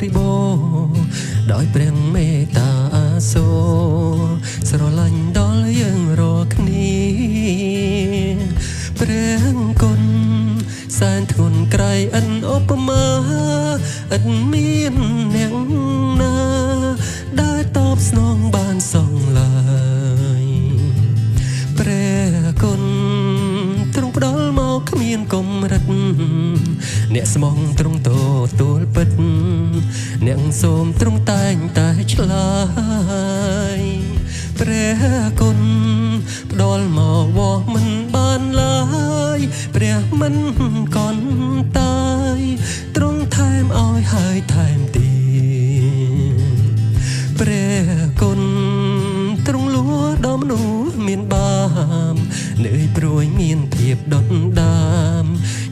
រិបូរណ៍ដោយព្រះមេត្តាអាសូរស្រឡាញ់ដល់យើងរាល់គ្នាព្រះគុណសែនធ្ងន់ក្រៃអិនឧបមាឥតមានអ្នកណាដែលតបស្នងបានសងឡើយព្រះគុណទ្រង់ផ្ដល់មកគ្មានកម្រិតអ្នកស្មងទ្រង់ទទួលពិតអ្នកសូមទ្រង់តែងតែឆ្លើយព្រះគុណផ្ដល់មកវោមិនបានឡើយព្រះមិនកន់តាយទ្រង់ថែមឲ្យហើយថែមទៀតព្រះគុណទ្រង់លួដល់មនុស្សមានបាបនឿយព្រួយមានភាពដុតដាម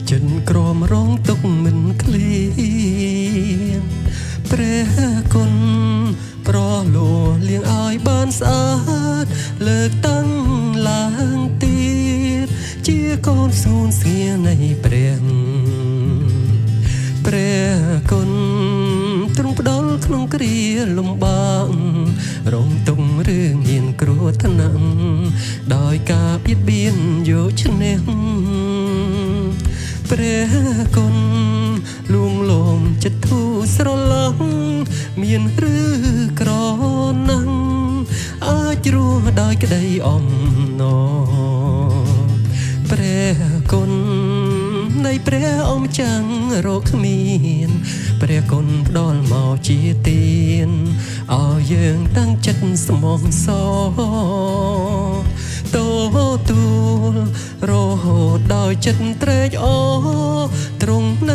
ចិនក្រមរងទុកមិនឃ្លៀងព្រះគុណប្រោះលោលៀងឲ្យបានស្អាតលើកតាំងឡើងទៀតជាកូនសួនស្ងានៃព្រះគុណទ្រង់ផ្ដល់ក្នុងគ្រាលំបាករងទុក្ខរឿងមានគ្រោះថ្នាក់ដោយការបៀតបៀនយកឈ្នះព្រះគុណលួងលោមចិត្តធូរស្រឡំមានឬក្រណាំងអាចរស់ដោយក្តីអំណរព្រះគុណនៃព្រះអម្ចាស់រកគ្មានព្រះគុណផ្ដល់មកជាទានឲ្យយើងតាំងចិត្តស្មោះសរទទួលរហូតដោយចិត្តត្រេកអរទ្រង់នៅ